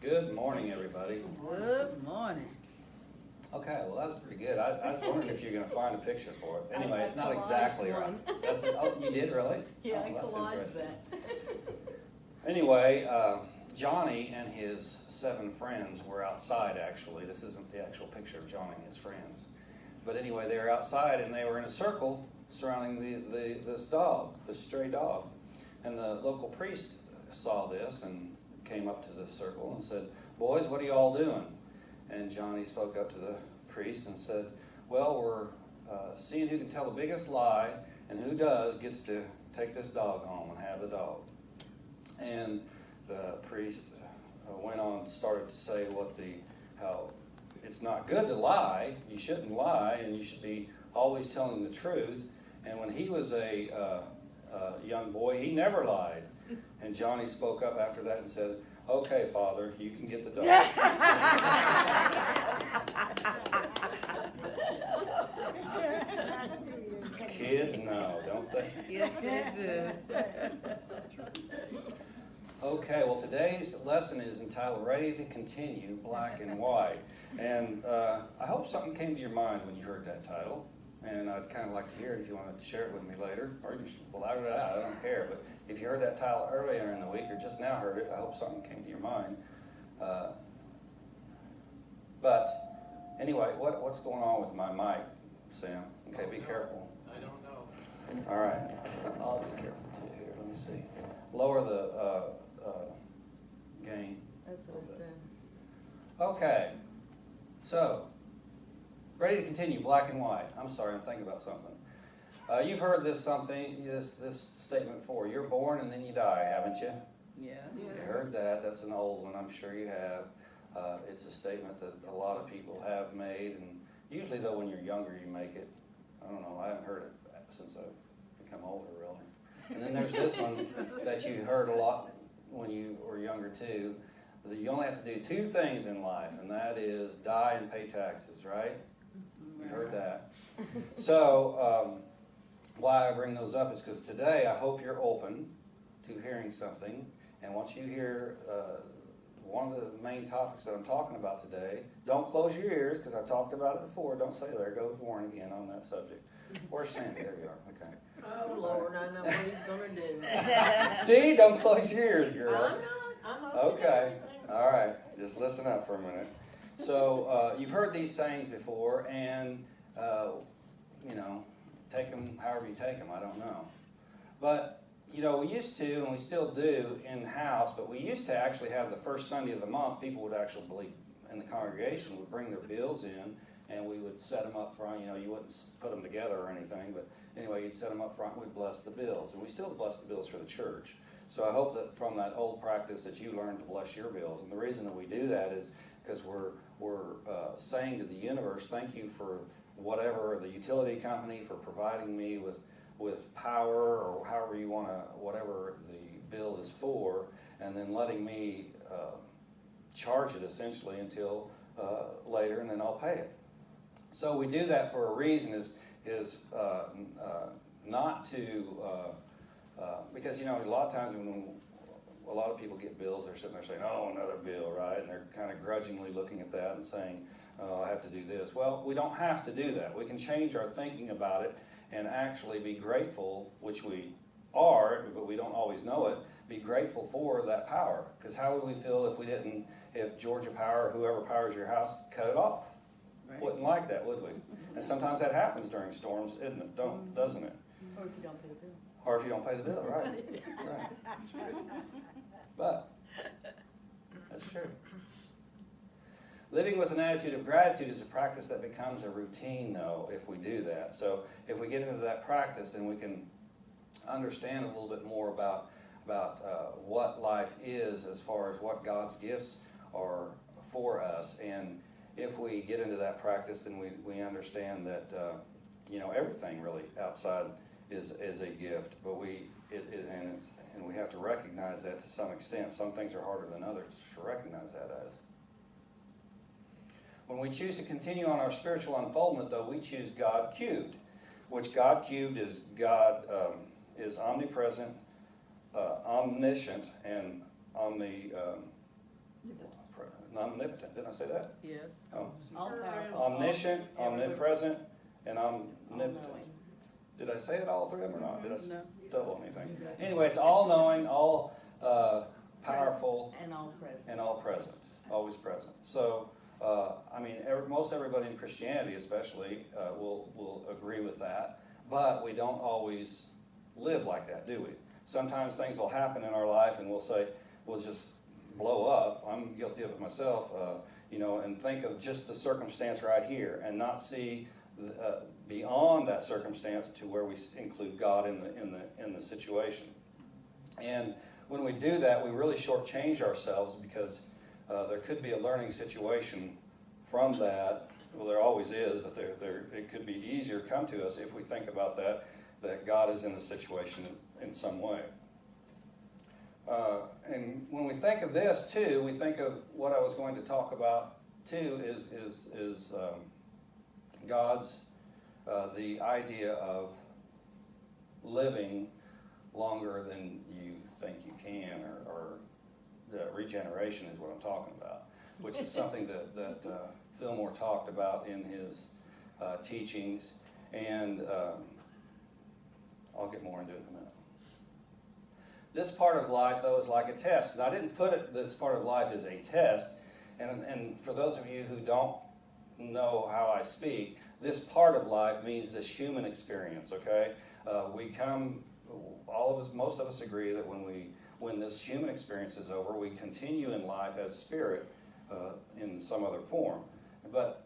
Good morning, everybody. Good morning. Okay, well, that was pretty good. I was wondering if you're going to find a picture for it. Anyway, it's not exactly right. Oh, you did really? Yeah, I that's collaged interesting. that. Anyway, Johnny and his 7 friends were outside, actually. This isn't the actual picture of Johnny and his friends. But anyway, they were outside, and they were in a circle surrounding this dog, this stray dog. And the local priest saw this and came up to the circle and said, "Boys, what are you all doing?" And Johnny spoke up to the priest and said, "Well, we're seeing who can tell the biggest lie, and who does gets to take this dog home and have the dog." And the priest went on and started to say how it's not good to lie. You shouldn't lie, and you should be always telling the truth. And when he was a young boy, he never lied. And Johnny spoke up after that and said, "Okay, Father, you can get the dog." Kids know, don't they? Yes, they do. Okay, well, today's lesson is entitled Ready to Continue, Black and White. And I hope something came to your mind when you heard that title. And I'd kind of like to hear it if you wanted to share it with me later. Or you should blab it out, I don't care. But if you heard that title earlier in the week or just now heard it, I hope something came to your mind. But anyway, what's going on with my mic, Sam? Okay, be careful. I don't know. All right, I'll be careful too here. Let me see. Lower the gain. That's what I said. Okay, so ready to continue, black and white. I'm sorry, I'm thinking about something. You've heard this statement before. You're born and then you die, haven't you? Yes. You heard that. That's an old one. I'm sure you have. It's a statement that a lot of people have made, and usually though when you're younger you make it. I don't know. I haven't heard it since I've become older, really. And then there's this one that you heard a lot when you were younger too. That you only have to do 2 things in life, and that is die and pay taxes, right? You've heard that. So why I bring those up is because today I hope you're open to hearing something. And once you hear one of the main topics that I'm talking about today, don't close your ears because I've talked about it before. Don't say there goes Warren again on that subject. Where's Sandy? There you are. Okay. Oh, Lord, I know what he's going to do. See? Don't close your ears, girl. I'm not. I'm Okay. All right. Just listen up for a minute. So you've heard these sayings before, and, take them however you take them. I don't know. But, we used to, and we still do in-house, but we used to actually have the first Sunday of the month, people would actually believe in the congregation would bring their bills in, and we would set them up front. You wouldn't put them together or anything, but anyway, you'd set them up front and we'd bless the bills. And we still bless the bills for the church. So I hope that from that old practice that you learned to bless your bills. And the reason that we do that is because we're saying to the universe, thank you for whatever, the utility company for providing me with power or however you want to, whatever the bill is for, and then letting me charge it essentially until later, and then I'll pay it. So we do that for a reason is not to, because, a lot of times when a lot of people get bills, they're sitting there saying, "Oh, another bill," right? And they're kind of grudgingly looking at that and saying, "Oh, I have to do this." Well, we don't have to do that. We can change our thinking about it and actually be grateful, which we are, but we don't always know it, be grateful for that power. Because how would we feel if Georgia Power or whoever powers your house cut it off? Right. Wouldn't like that, would we? And sometimes that happens during storms, isn't it? Doesn't it? Or if you don't pay the bill. Or if you don't pay the bill, right? Right. But that's true. Living with an attitude of gratitude is a practice that becomes a routine, though, if we do that. So if we get into that practice, then we can understand a little bit more about what life is as far as what God's gifts are for us. And if we get into that practice, then we understand that everything really outside is a gift. But we have to recognize that to some extent. Some things are harder than others to recognize that as. When we choose to continue on our spiritual unfoldment, though, we choose God cubed, which God cubed is God is omnipresent, omniscient, and Omnipotent, didn't I say that? Yes. Oh. All powerful. Omniscient, omnipresent, and omnipotent. All-knowing. Did I say it all three of them or not? Did I No. double anything? Anyway, it's all-knowing, all powerful, And all present. and all present, always present. So, I mean, most everybody in Christianity especially will agree with that, but we don't always live like that, do we? Sometimes things will happen in our life and we'll just blow up. I'm guilty of it myself, and think of just the circumstance right here and not see beyond that circumstance to where we include God in the situation. And when we do that, we really shortchange ourselves because there could be a learning situation from that. Well, there always is, but it could be easier come to us if we think about that God is in the situation in some way. And when we think of this too, we think of what I was going to talk about too is God's the idea of living longer than you think you can, or the regeneration is what I'm talking about, which is something that Fillmore talked about in his teachings, and I'll get more into it in a minute. This part of life, though, is like a test. And I didn't put it, this part of life is a test, and for those of you who don't know how I speak, this part of life means this human experience, okay? Most of us agree that when this human experience is over, we continue in life as spirit in some other form. But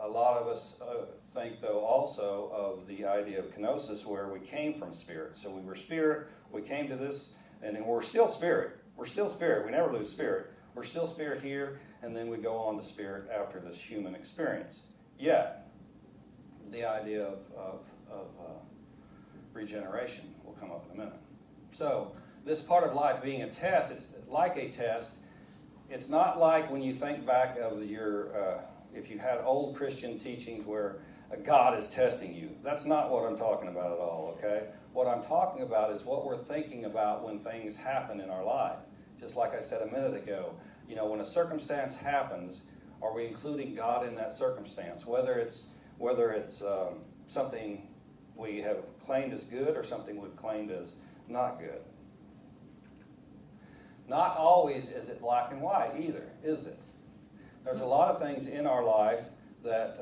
a lot of us think, though, also of the idea of kenosis, where we came from spirit. So we were spirit, we came to this, and we're still spirit. We're still spirit. We never lose spirit. We're still spirit here, and then we go on to spirit after this human experience. Yet, the idea of regeneration will come up in a minute. So, this part of life being a test, it's like a test. It's not like when you think back of if you had old Christian teachings where God is testing you. That's not what I'm talking about at all, okay? What I'm talking about is what we're thinking about when things happen in our life. Just like I said a minute ago, when a circumstance happens, are we including God in that circumstance? Whether it's something we have claimed as good or something we've claimed as not good. Not always is it black and white either, is it? There's a lot of things in our life that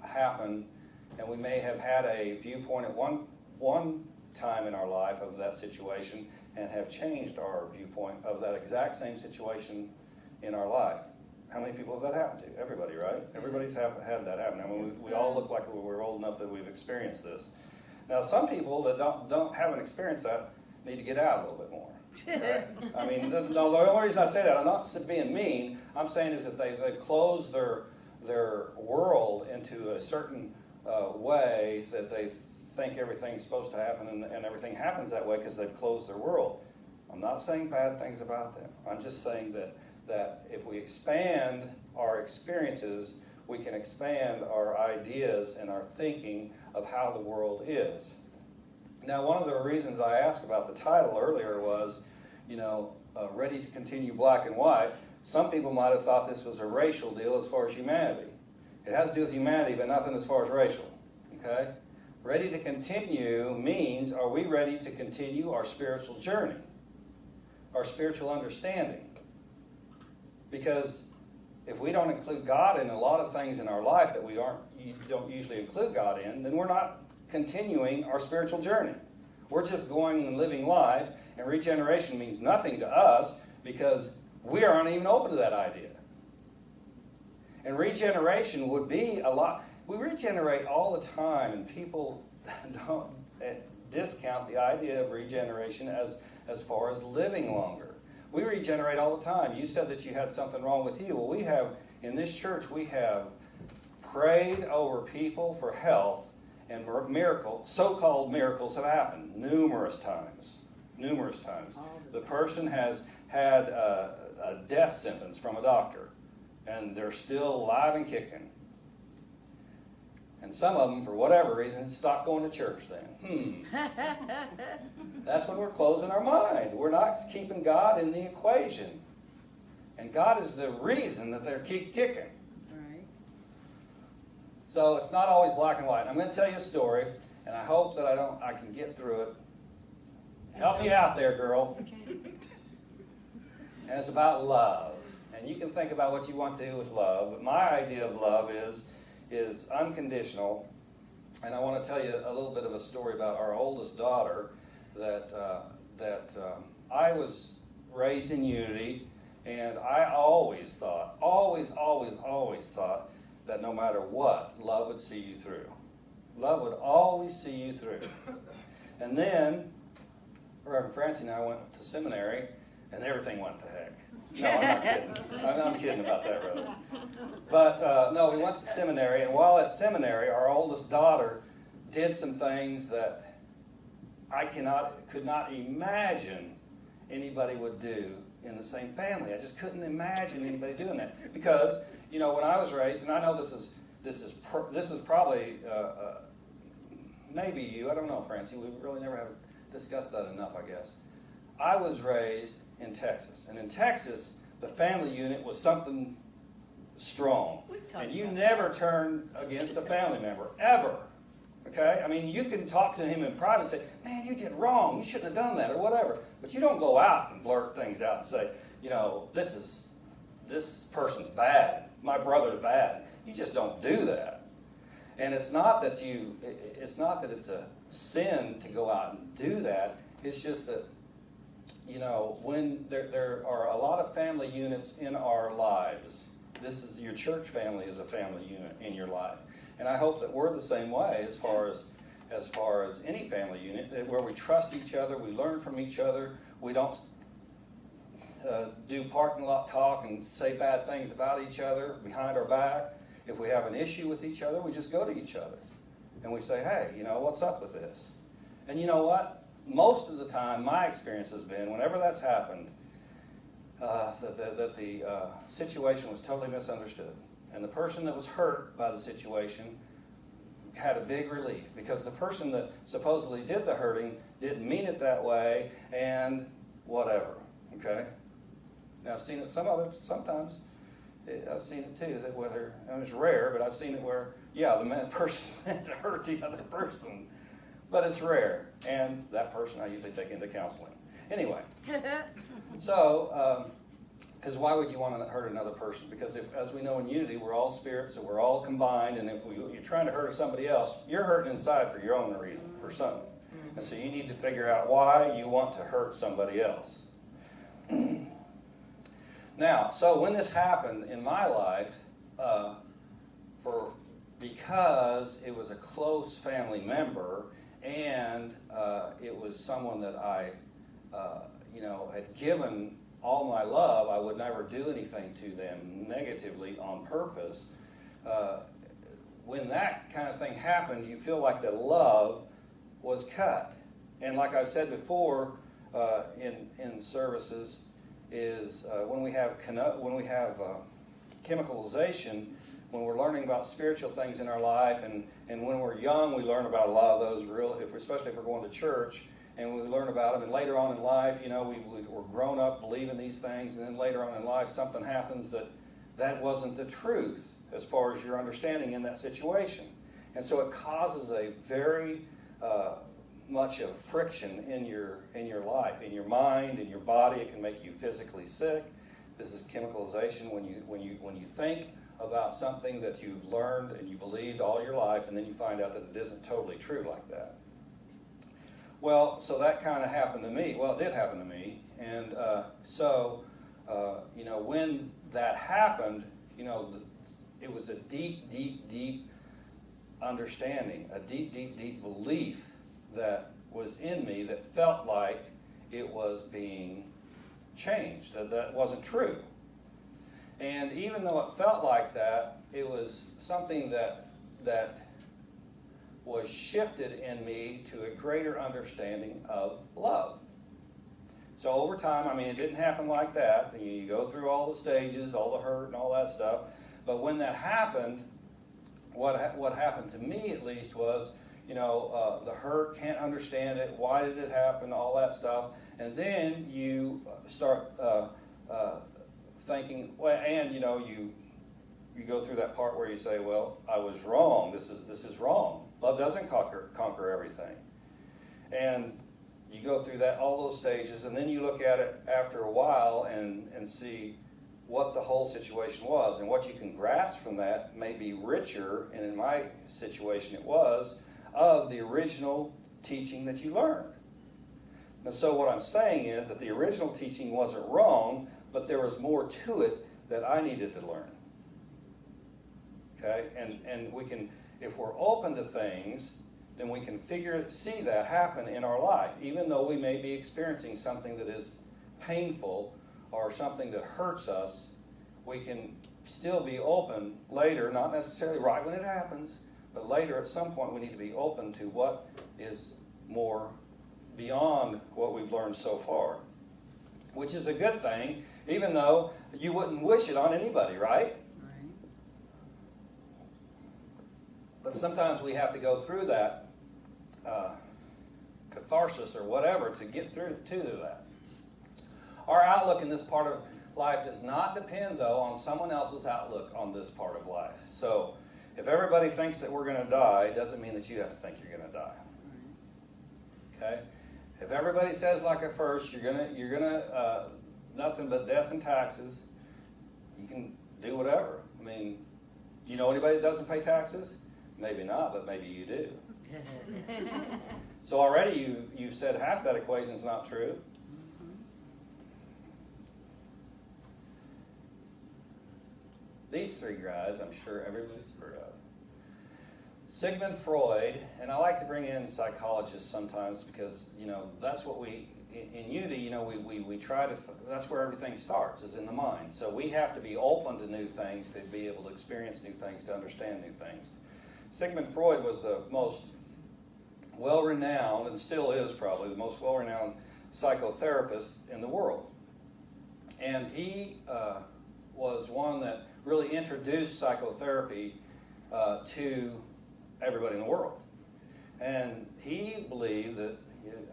happen, and we may have had a viewpoint at one time in our life of that situation and have changed our viewpoint of that exact same situation in our life. How many people has that happened to? Everybody, right? Everybody's had that happen. I mean, we all look like we're old enough that we've experienced this. Now, some people that haven't experienced that need to get out a little bit more. Right? I mean, no, the only reason I say that, I'm not being mean. I'm saying is that they've closed their world into a certain way that they think everything's supposed to happen, and everything happens that way because they've closed their world. I'm not saying bad things about them. I'm just saying that if we expand our experiences, we can expand our ideas and our thinking of how the world is. Now, one of the reasons I asked about the title earlier was, ready to continue black and white. Some people might have thought this was a racial deal as far as humanity. It has to do with humanity, but nothing as far as racial. Okay? Ready to continue means, are we ready to continue our spiritual journey? Our spiritual understanding? Because if we don't include God in a lot of things in our life that you don't usually include God in, then we're not continuing our spiritual journey. We're just going and living life, and regeneration means nothing to us because we aren't even open to that idea. And regeneration would be a lot. We regenerate all the time, and people don't discount the idea of regeneration as far as living longer. We regenerate all the time. You said that you had something wrong with you. Well, we have, in this church, we have prayed over people for health, and so-called miracles have happened numerous times. Numerous times. The person has had a death sentence from a doctor, and they're still alive and kicking. And some of them, for whatever reason, stopped going to church then. That's when we're closing our mind. We're not keeping God in the equation. And God is the reason that they keep kicking. Right. So it's not always black and white. I'm going to tell you a story, and I hope that I can get through it. Help me out there, girl. And it's about love. And you can think about what you want to do with love. But my idea of love is unconditional. And I want to tell you a little bit of a story about our oldest daughter that I was raised in unity, and I always thought, always thought that no matter what, love would see you through. Love would always see you through. And then Reverend Francie and I went to seminary, and everything went to heck. No, I'm not kidding. I'm kidding about that, brother. But no, we went to seminary, and while at seminary, our oldest daughter did some things that I could not imagine anybody would do in the same family. I just couldn't imagine anybody doing that because, when I was raised, and I know this is probably maybe you. I don't know, Francie. We really never have discussed that enough, I guess. I was raised in Texas, and in Texas, the family unit was something strong, and you never turn against a family member ever. Okay? I mean, you can talk to him in private and say, man, you did wrong. You shouldn't have done that or whatever. But you don't go out and blurt things out and say, this person's bad. My brother's bad. You just don't do that. And it's not that it's a sin to go out and do that. It's just that, when there are a lot of family units in our lives, your church family is a family unit in your life. And I hope that we're the same way as far as any family unit, where we trust each other, we learn from each other, we don't do parking lot talk and say bad things about each other behind our back. If we have an issue with each other, we just go to each other. And we say, hey, what's up with this? And you know what? Most of the time, my experience has been, whenever that's happened, that the situation was totally misunderstood. And the person that was hurt by the situation had a big relief because the person that supposedly did the hurting didn't mean it that way and whatever, okay? Now, I've seen it sometimes. I've seen it too, it's rare, but I've seen it where, the person meant to hurt the other person. But it's rare, and that person I usually take into counseling. Anyway, so, because why would you want to hurt another person? Because as we know in unity, we're all spirits, so we're all combined, and if you're trying to hurt somebody else, you're hurting inside for your own reason, for something. And so you need to figure out why you want to hurt somebody else. Now, so when this happened in my life, because it was a close family member, and it was someone that I, had given all my love, I would never do anything to them negatively on purpose. When that kind of thing happened, you feel like the love was cut. And like I've said before in services, is when we have chemicalization, when we're learning about spiritual things in our life, and when we're young, we learn about a lot of those, especially if we're going to church, and we learn about them. And later on in life, we're grown up believing these things, and then later on in life, something happens that wasn't the truth as far as your understanding in that situation. And so it causes a very much of friction in your life, in your mind, in your body. It can make you physically sick. This is chemicalization when you think about something that you've learned and you believed all your life, and then you find out that it isn't totally true like that. Well, so that kind of happened to me. Well, it did happen to me, and when that happened, it was a deep, deep, deep understanding, a deep, deep, deep belief that was in me that felt like it was being changed, that wasn't true. And even though it felt like that, it was something that was shifted in me to a greater understanding of love. So over time, it didn't happen like that. You go through all the stages, all the hurt and all that stuff. But when that happened, what happened to me at least was, the hurt, can't understand it, why did it happen, all that stuff. And then you start thinking, well, and you go through that part where you say, well, I was wrong, this is wrong. Love doesn't conquer everything. And you go through all those stages, and then you look at it after a while and see what the whole situation was. And what you can grasp from that may be richer, and in my situation it was, of the original teaching that you learned. And so what I'm saying is that the original teaching wasn't wrong, but there was more to it that I needed to learn. Okay? And we can, if we're open to things, then we can see that happen in our life. Even though we may be experiencing something that is painful or something that hurts us, we can still be open later, not necessarily right when it happens, but later at some point we need to be open to what is more beyond what we've learned so far. Which is a good thing, even though you wouldn't wish it on anybody, right? But sometimes we have to go through that catharsis or whatever to get through to that. Our outlook in this part of life does not depend, though, on someone else's outlook on this part of life. So if everybody thinks that we're going to die, it doesn't mean that you have to think you're going to die. Okay? If everybody says like at first, you're gonna nothing but death and taxes, you can do whatever. I mean, do you know anybody that doesn't pay taxes? Maybe not, but maybe you do. So already you've said half that equation is not true. These three guys, I'm sure everybody's heard of. Sigmund Freud, and I like to bring in psychologists sometimes because, that's what in Unity, we try to, that's where everything starts, is in the mind. So we have to be open to new things to be able to experience new things, to understand new things. Sigmund Freud was the most well-renowned, and still is probably the most well-renowned psychotherapist in the world. And he was one that really introduced psychotherapy to everybody in the world. And he believed that,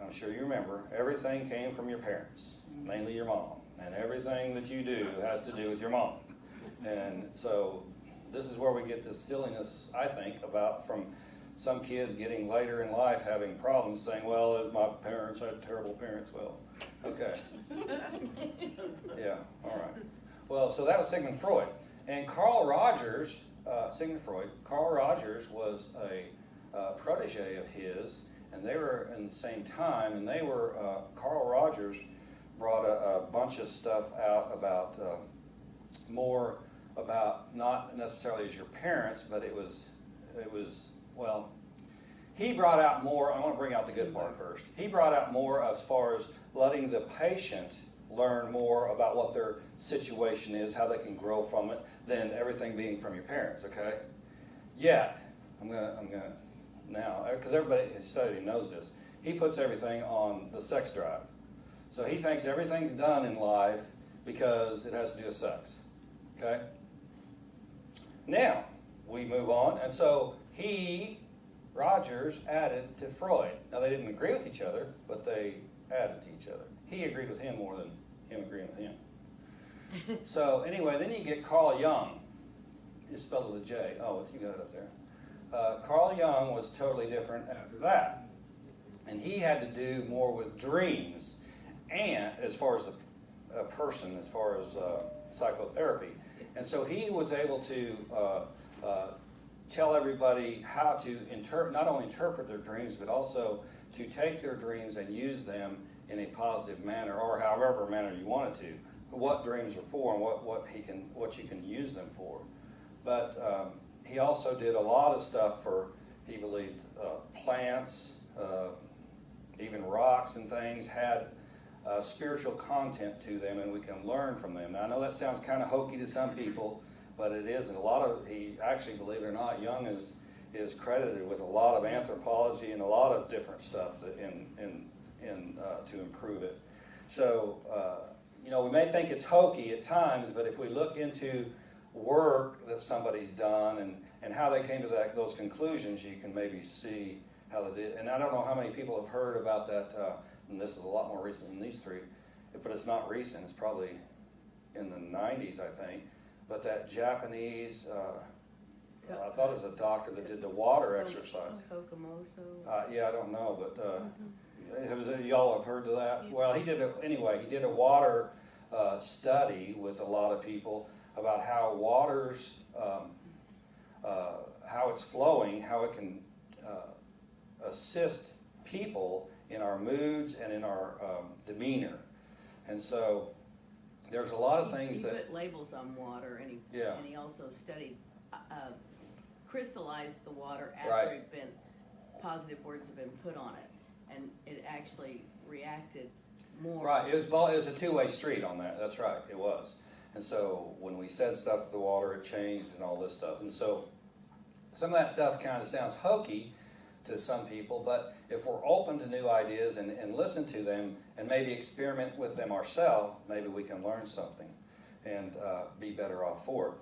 I'm sure you remember, everything came from your parents, mainly your mom. And everything that you do has to do with your mom. And so this is where we get this silliness, I think, from some kids getting later in life having problems saying, well, my parents had terrible parents. Well, okay. Yeah, all right. Well, so that was Sigmund Freud. And Carl Rogers, Sigmund Freud, Carl Rogers was a protege of his, and they were in the same time, and they were, Carl Rogers brought a bunch of stuff out about more about not necessarily as your parents, but it was well, he brought out more. I want to bring out the good part first. He brought out more as far as letting the patient learn more about what their situation is, how they can grow from it, than everything being from your parents. Okay. Yet, I'm gonna now, because everybody who's studied knows this. He puts everything on the sex drive. So he thinks everything's done in life because it has to do with sex. Okay? Now, we move on, and so Rogers added to Freud. Now, they didn't agree with each other, but they added to each other. He agreed with him more than him agreeing with him. So, anyway, then you get Carl Jung. It's spelled with a J. Oh, you got it up there. Carl Jung was totally different after that. And he had to do more with dreams, and as far as a person, as far as psychotherapy. And so he was able to tell everybody how to not only interpret their dreams, but also to take their dreams and use them in a positive manner, or however manner you wanted to. What dreams are for, and what you can use them for. But he also did a lot of stuff for, he believed, plants, even rocks and things had spiritual content to them, and we can learn from them. Now, I know that sounds kind of hokey to some people, but it isn't. He actually, believe it or not, Jung is credited with a lot of anthropology and a lot of different stuff that to improve it. So, we may think it's hokey at times, but if we look into work that somebody's done and how they came to those conclusions, you can maybe see how they did. And I don't know how many people have heard about that, and this is a lot more recent than these three, but it's not recent. It's probably in the 90s, I think. But that Japanese, I thought it was a doctor that did the water exercise. Kokomoso. Yeah, I don't know, but y'all have heard of that? Well, he did a water study with a lot of people about how water's, how it's flowing, how it can assist people in our moods and in our demeanor. And so there's a lot of things he that... put labels on water, and he also studied, crystallized the water after Right. it'd been, positive words had been put on it, and it actually reacted more. Right, it was a two-way street on that. That's right, it was. And so when we said stuff to the water, it changed and all this stuff. And so some of that stuff kind of sounds hokey to some people, but if we're open to new ideas and listen to them and maybe experiment with them ourselves, maybe we can learn something and be better off for it.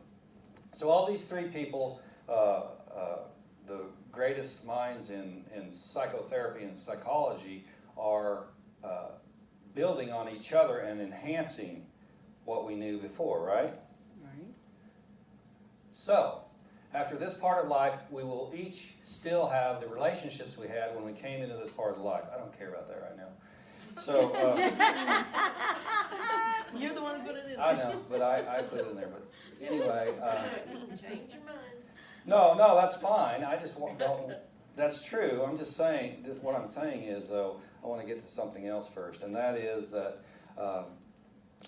So all these three people, the greatest minds in psychotherapy and psychology, are building on each other and enhancing what we knew before, right? Right. So, after this part of life, we will each still have the relationships we had when we came into this part of life. I don't care about that right now. So, You're the one who put it in there. I know, but I put it in there. But anyway, Change your mind. no, that's fine. I just don't. That's true. I'm just saying. What I'm saying is, though, I want to get to something else first, and that is that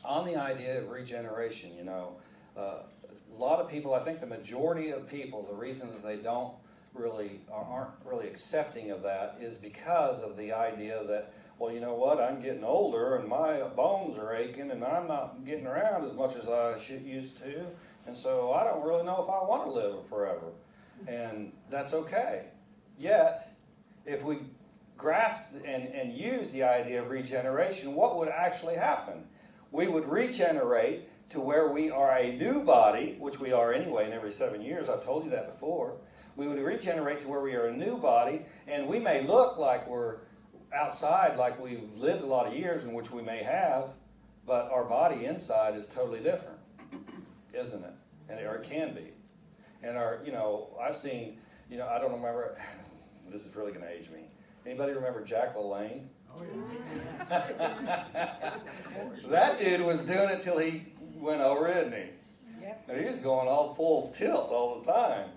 on the idea of regeneration, a lot of people, I think the majority of people, the reason that they aren't really accepting of that is because of the idea that, well, you know what, I'm getting older and my bones are aching and I'm not getting around as much as I used to, and so I don't really know if I want to live forever. And that's okay. Yet, if we grasp and use the idea of regeneration, what would actually happen? We would regenerate to where we are a new body, which we are anyway in every 7 years. I've told you that before. We would regenerate to where we are a new body, and we may look like we're outside, like we've lived a lot of years, in which we may have, but our body inside is totally different, isn't it? Or it can be. And I've seen, I don't remember, this is really going to age me. Anybody remember Jack LaLanne? Oh, yeah. That dude was doing it till he went over, didn't he? Yep. He was going all full tilt all the time.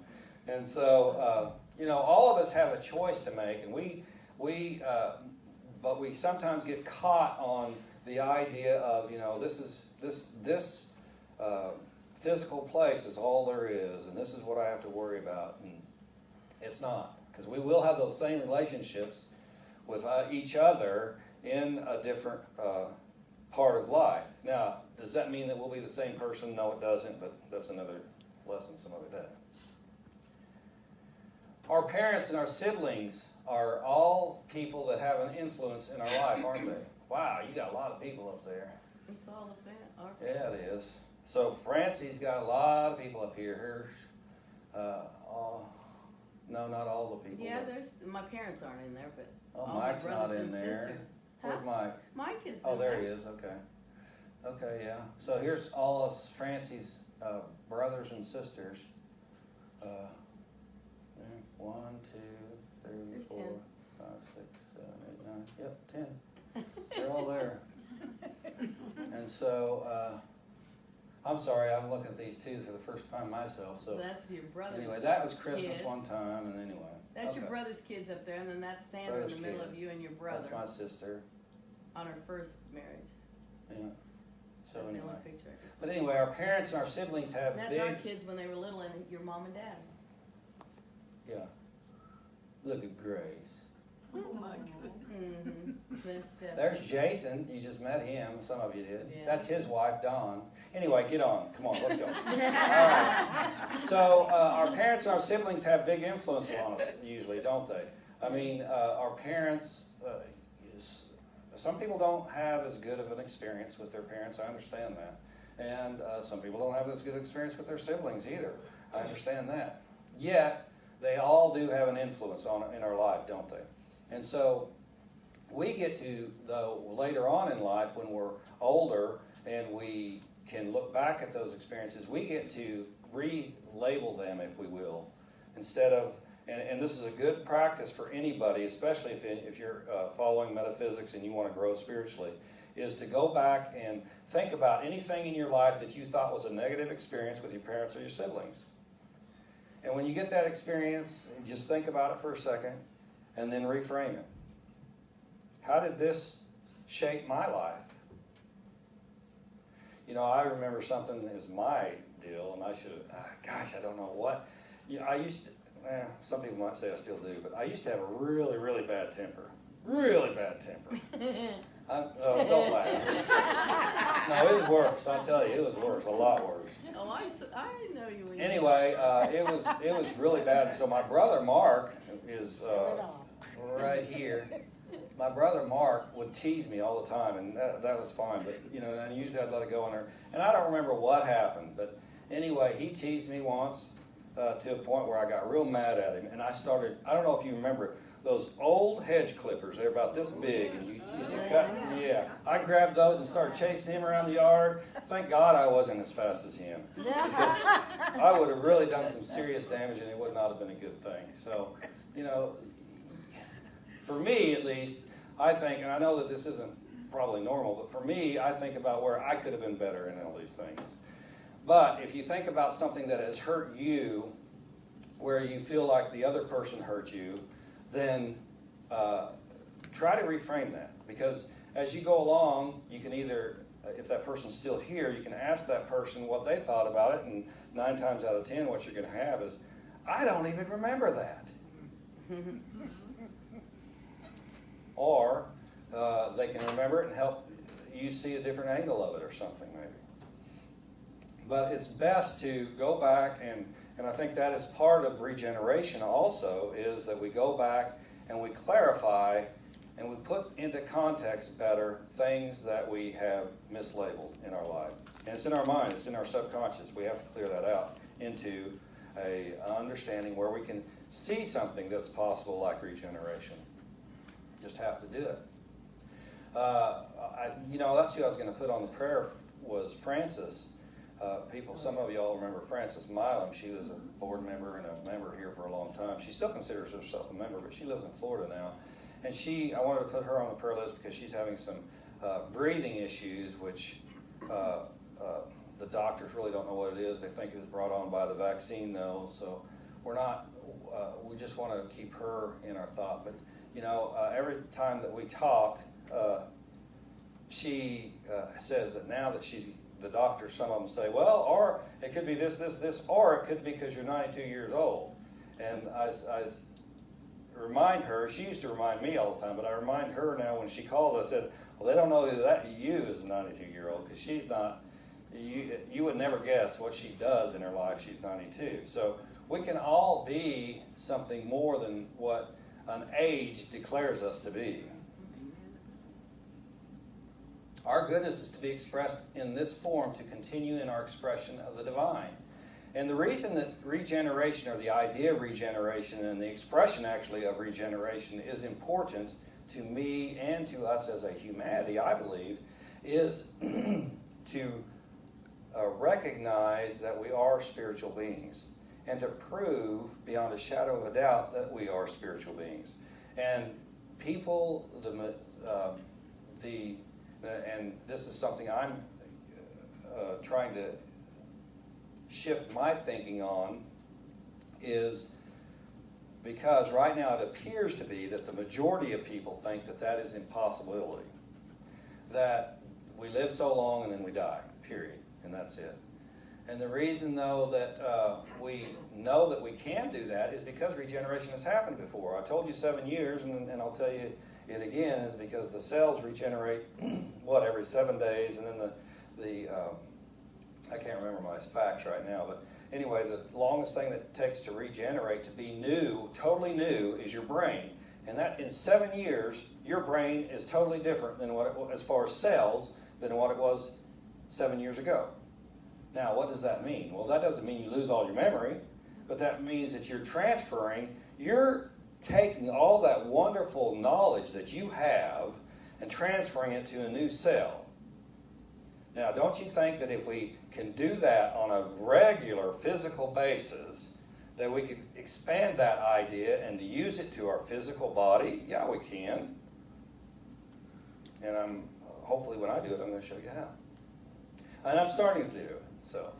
And so, all of us have a choice to make, and but we sometimes get caught on the idea of, this physical place is all there is, and this is what I have to worry about. And it's not, because we will have those same relationships with each other in a different part of life. Now, does that mean that we'll be the same person? No, it doesn't, but that's another lesson some other day. Our parents and our siblings are all people that have an influence in our life, aren't they? Wow, you got a lot of people up there. It's all our Yeah, it is. So Francie's got a lot of people up here. No, not all the people. Yeah, but, my parents aren't in there, but oh, all Mike's my brothers not in and there. sisters. Where's Huh? Mike? Mike is Oh, in there he is. Okay. Okay, yeah. So here's all of Francie's brothers and sisters. 1, 2, 3, There's 4, 10. 5, 6, 7, 8, 9. Yep, 10. They're all there. And so, I'm sorry, I'm looking at these two for the first time myself. So That's your brother's anyway, that was Christmas kids. one time, and anyway. That's okay. your brother's kids up there, and then that's Sandra Brother's in the middle kids. of you and your brother That's my sister. on her first marriage. Yeah. So That's anyway. the only picture. But anyway, our parents and our siblings have That's big... our kids when they were little, and your mom and dad. Yeah. Look at Grace. Oh, my goodness. Mm-hmm. There's Jason. You just met him. Some of you did. Yeah. That's his wife, Dawn. Anyway, get on. Come on, let's go. All right. So our parents and our siblings have big influence on us, usually, don't they? I mean, our parents, some people don't have as good of an experience with their parents. I understand that. And some people don't have as good experience with their siblings either. I understand that. Yet, they all do have an influence in our life, don't they? And so, we get to, though, later on in life when we're older and we can look back at those experiences, we get to relabel them, if we will, instead of, and this is a good practice for anybody, especially if you're following metaphysics and you want to grow spiritually, is to go back and think about anything in your life that you thought was a negative experience with your parents or your siblings. And when you get that experience, just think about it for a second and then reframe it. How did this shape my life? You know, I remember something that was my deal, and I should have, gosh, I don't know what. I used to, some people might say I still do, but I used to have a really, really bad temper. Really bad temper. Don't laugh. No, it was worse. I tell you, it was worse, a lot worse. Oh, I know you. Anyway, it was really bad. So my brother Mark is right here. My brother Mark would tease me all the time, and that was fine. But you know, and usually I'd let it go on there. And I don't remember what happened, but anyway, he teased me once to a point where I got real mad at him, and I started. I don't know if you remember those old hedge clippers. They're about this big, and you used to cut. Yeah, I grabbed those and started chasing him around the yard. Thank God I wasn't as fast as him, because I would have really done some serious damage, and it would not have been a good thing. So, you know, for me at least, I think, and I know that this isn't probably normal, but for me, I think about where I could have been better in all these things. But if you think about something that has hurt you, where you feel like the other person hurt you, then try to reframe that. Because as you go along, you can either, if that person's still here, you can ask that person what they thought about it, and 9 times out of 10, what you're going to have is, I don't even remember that. Or they can remember it and help you see a different angle of it or something maybe. But it's best to go back, and I think that is part of regeneration also, is that we go back and we clarify and we put into context better things that we have mislabeled in our life. And it's in our mind, it's in our subconscious. We have to clear that out into an understanding where we can see something that's possible like regeneration. Just have to do it. You know, that's who I was going to put on the prayer was Frances. Some of y'all remember Frances Milam. She was a board member and a member here for a long time. She still considers herself a member, but she lives in Florida now. And I wanted to put her on the prayer list because she's having some breathing issues, which the doctors really don't know what it is. They think it was brought on by the vaccine, though. So we just want to keep her in our thought. But you know, every time that we talk, she says that now that the doctors, some of them say, well, or it could be this, or it could be because you're 92 years old. And I remind her, she used to remind me all the time, but I remind her now when she calls, I said, well, they don't know that you is a 92-year-old, because she's not, you would never guess what she does in her life. She's 92. So we can all be something more than what an age declares us to be. Our goodness is to be expressed in this form to continue in our expression of the divine. And the reason that regeneration, or the idea of regeneration and the expression actually of regeneration, is important to me and to us as a humanity, I believe, is to recognize that we are spiritual beings, and to prove beyond a shadow of a doubt that we are spiritual beings. And people, and this is something I'm trying to shift my thinking on, is because right now it appears to be that the majority of people think that that is impossibility. That we live so long and then we die, period, and that's it. And the reason, though, that we know that we can do that is because regeneration has happened before. I told you 7 years, and I'll tell you it again, is because the cells regenerate, every 7 days, and then I can't remember my facts right now, but anyway, the longest thing that it takes to regenerate, to be new, totally new, is your brain. And that in 7 years, your brain is totally different than what it was, as far as cells, than what it was 7 years ago. Now, what does that mean? Well, that doesn't mean you lose all your memory, but that means that you're taking all that wonderful knowledge that you have and transferring it to a new cell. Now, don't you think that if we can do that on a regular physical basis, that we could expand that idea and use it to our physical body? Yeah, we can. And hopefully when I do it, I'm going to show you how. And I'm starting to do it, so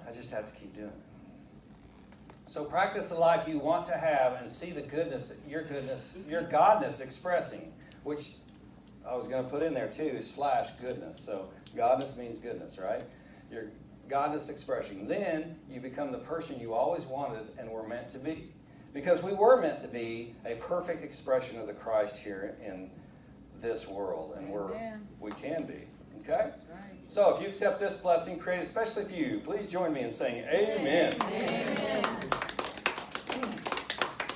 I just have to keep doing it. So practice the life you want to have and see the goodness, your godness expressing, which I was going to put in there too, / goodness. So godness means goodness, right? Your godness expressing. Then you become the person you always wanted and were meant to be. Because we were meant to be a perfect expression of the Christ here in this world. And we can be. Okay? That's right. So if you accept this blessing created especially for you, please join me in saying amen. Amen.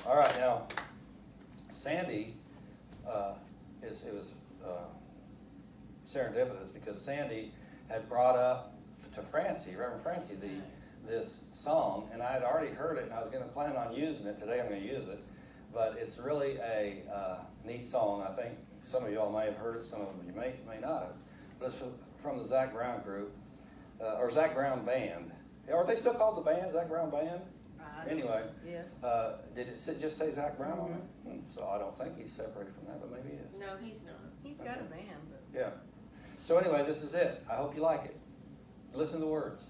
All right, now, Sandy, it was serendipitous because Sandy had brought up to Francie, Reverend Francie, this song, and I had already heard it, and I was going to plan on using it. Today I'm going to use it, but it's really a neat song. I think some of y'all may have heard it, some of you may not have, but it's from the Zach Brown group, or Zach Brown Band. Are they still called the band, Zach Brown Band? Anyway, Yes. did it just say Zach Brown on it? So I don't think he's separated from that, but maybe he is. No, he's not. He's got a band, but Yeah. So anyway, this is it. I hope you like it. Listen to the words.